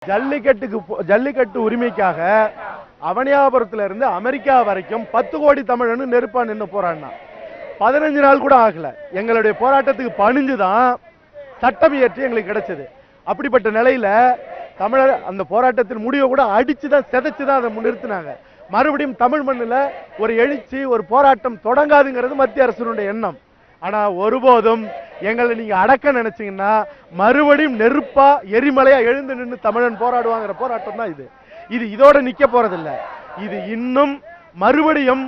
ஜல்லிக்கட்டு உரிமைக்காக அவனியாபுரத்துல இருந்து அமெரிக்கா வரைக்கும் 10 கோடி தமிழன் நெருப்பா நின்று போராடினா 15 நாள் கூட ஆகல. எங்களுடைய போராட்டத்துக்கு பணிஞ்சுதான் சட்டம் இயற்றி எங்களுக்கு கிடைச்சது. அப்படிப்பட்ட நிலையில தமிழர் அந்த போராட்டத்தின் முடிவை கூட அடிச்சுதான் செதைச்சுதான் அதை நிறுத்தினாங்க. மறுபடியும் தமிழ் மண்ணில் ஒரு எழுச்சி ஒரு போராட்டம் தொடங்காதுங்கிறது மத்திய அரசினுடைய எண்ணம். ஆனா ஒருபோதும் எங்களை நீங்க அடக்க நினைச்சீங்கன்னா மறுபடியும் நெருப்பா எரிமலையா எழுந்து நின்று தமிழன் போராடுவாங்கிற போராட்டம் தான் இது. இதோட நிக்க போறதில்லை. இது இன்னும் மறுபடியும்,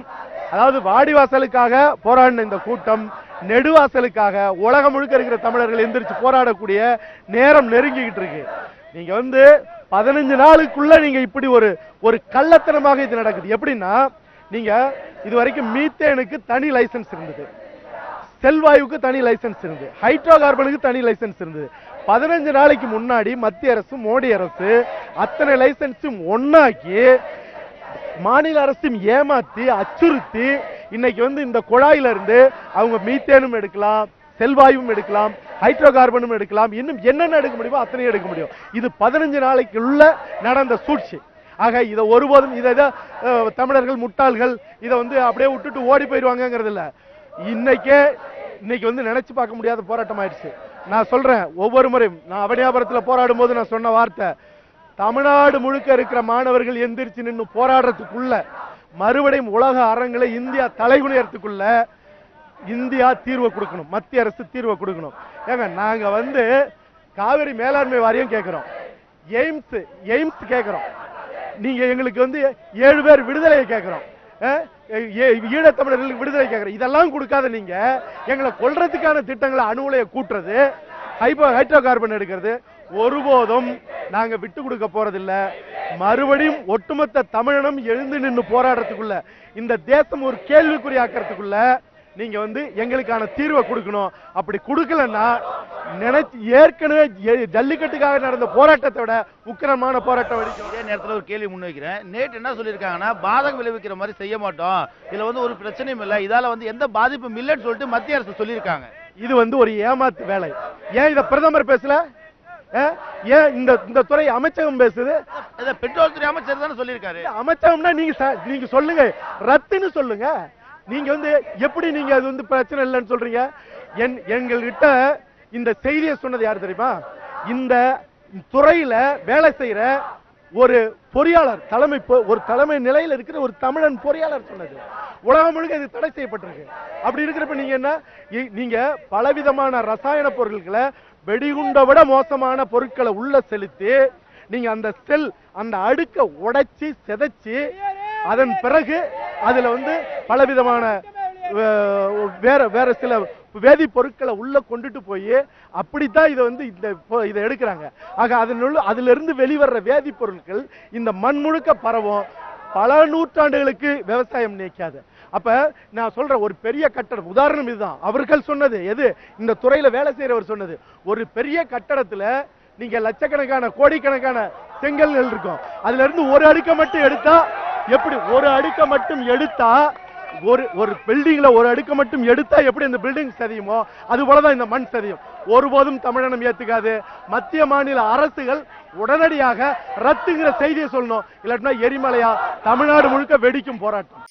அதாவது வாடிவாசலுக்காக போராடின இந்த கூட்டம் நெடுவாசலுக்காக உலகம் முழுக்க இருக்கிற தமிழர்கள் எந்திரிச்சு போராடக்கூடிய நேரம் நெருங்கிக்கிட்டு இருக்கு. நீங்க 15 நாளுக்குள்ள நீங்க இப்படி ஒரு கள்ளத்தனமாக இது நடக்குது. எப்படின்னா, நீங்க இதுவரைக்கும் மீத்தேனுக்கு தனி லைசன்ஸ் இருந்தது, செல்வாயுக்கு தனி லைசன்ஸ் இருந்தது, ஹைட்ரோ கார்பனுக்கு தனி லைசன்ஸ் இருந்தது. 15 நாளைக்கு முன்னாடி மத்திய அரசு மோடி அரசு அத்தனை லைசன்ஸும் ஒன்னாக்கி மாநில அரசும் ஏமாத்தி அச்சுறுத்தி இன்னைக்கு இந்த குழாயில இருந்து அவங்க மீத்தேனும் எடுக்கலாம், செல்வாயும் எடுக்கலாம், ஹைட்ரோ கார்பனும் எடுக்கலாம், இன்னும் என்னென்ன எடுக்க முடியுமோ அத்தனையும் எடுக்க முடியும். இது 15 நாளைக்குள்ள நடந்த சூழ்ச்சி. ஆக இதை ஒருபோதும் இதை தமிழர்கள் முட்டாள்கள் இதை அப்படியே விட்டுட்டு ஓடி போயிடுவாங்கிறது இல்ல. இன்னைக்கு நினைச்சு பார்க்க முடியாத போராட்டம் ஆயிடுச்சு. நான் சொல்றேன், ஒவ்வொரு முறையும் நான் அவனியாபுரத்தில் போராடும் போது நான் சொன்ன வார்த்தை, தமிழ்நாடு முழுக்க இருக்கிற மாணவர்கள் எந்திரிச்சு நின்று போராடுறதுக்குள்ள மறுபடியும் உலக அரங்களை இந்தியா தலைகுனியறதுக்குள்ள இந்தியா தீர்வை கொடுக்கணும், மத்திய அரசு தீர்வை கொடுக்கணும். ஏங்க நாங்க காவிரி மேலாண்மை வாரியம் கேட்கிறோம், எய்ம்ஸ் கேட்கிறோம், நீங்க எங்களுக்கு 7 பேர் விடுதலையை கேட்கிறோம், ஈழத்தமிழர்களுக்கு விடுதலை கேட்கிறோம். இதெல்லாம் கொடுக்காத நீங்க எங்களை கொல்றதுக்கான திட்டங்களை அணுகுலையை கூட்டுறது, ஹைட்ரோ கார்பன் எடுக்கிறது ஒருபோதும் நாங்க விட்டு கொடுக்க போறதில்லை. மறுபடியும் ஒட்டுமொத்த தமிழனும் எழுந்து நின்று போராடுறதுக்குள்ள, இந்த தேசம் ஒரு கேள்விக்குறியாக்குறதுக்குள்ள நீங்க எங்களுக்கான தீர்வை கொடுக்கணும். அப்படி கொடுக்கலன்னா ஏற்கனவே ஜல்லிக்கட்டுக்காக நடந்த போராட்டத்தை விட உக்கிரமான போராட்டம் வெடிக்கும். இதே நேரத்தில் ஒரு கேள்வி முன்வைக்கிறேன். நேற்று என்ன சொல்லியிருக்காங்கன்னா, பாதகம் விளைவிக்கிற மாதிரி செய்ய மாட்டோம், இதுல ஒரு பிரச்சனையும் இல்லை, இதால எந்த பாதிப்பும் இல்லைன்னு சொல்லிட்டு மத்திய அரசு சொல்லியிருக்காங்க. இது ஒரு ஏமாத்து வேலை. ஏன் இதை பிரதமர் பேசல? ஏன் இந்த துறை அமைச்சகம் பேசுது? பெட்ரோல் துறை அமைச்சர் தானே சொல்லியிருக்காரு. அமைச்சகம்னா நீங்க சொல்லுங்க, ரத்துன்னு சொல்லுங்க. நீங்க எப்படி நீங்க அது பிரச்சனை இல்லைன்னு சொல்றீங்க? எங்கள்கிட்ட இந்த செய்தியை சொன்னது யாரு தெரியுமா? இந்த துறையில வேலை செய்யற ஒரு பொறியாளர், ஒரு தலைமை நிலையில் இருக்கிற ஒரு தமிழன் பொறியாளர் சொன்னது. உலகம் முழுக்க இது தடை செய்யப்பட்டிருக்கு. அப்படி இருக்கிறப்ப நீங்க பலவிதமான ரசாயன பொருட்களை, வெடிகுண்டை விட மோசமான பொருட்களை உள்ள செலுத்தி நீங்க அந்த அடுக்க உடைச்சி செதைச்சி அதன் பிறகு அதுல பலவிதமான வேற சில வேதி பொருட்களை உள்ள கொண்டுட்டு போய் அப்படித்தான் இதை எடுக்கிறாங்க. ஆக அதுல இருந்து வெளிவர்ற வேதி பொருட்கள் இந்த மண் முழுக்க பரவும், பல நூற்றாண்டுகளுக்கு விவசாயம் நிற்காது. அப்ப நான் சொல்ற ஒரு பெரிய கட்டடம் உதாரணம் இதுதான். அவர்கள் சொன்னது எது? இந்த துறையில வேலை செய்யறவர் சொன்னது. ஒரு பெரிய கட்டடத்துல நீங்க லட்சக்கணக்கான கோடிக்கணக்கான செங்கல்கள் இருக்கும், அதுல இருந்து ஒரு அடுக்க மட்டும் எடுத்தா எப்படி? ஒரு அடுக்க மட்டும் எடுத்தா, ஒரு பில்டிங்ல ஒரு அடுக்க மட்டும் எடுத்தா எப்படி இந்த பில்டிங் சதியுமோ அது போலதான் இந்த மண் சதியும். ஒருபோதும் தமிழனம் ஏத்துக்காது. மத்திய மாநில அரசுகள் உடனடியாக ரத்துங்கிற செய்தியை சொல்லணும். இல்லாட்டினா எரிமலையா தமிழ்நாடு முழுக்க வெடிக்கும் போராட்டம்.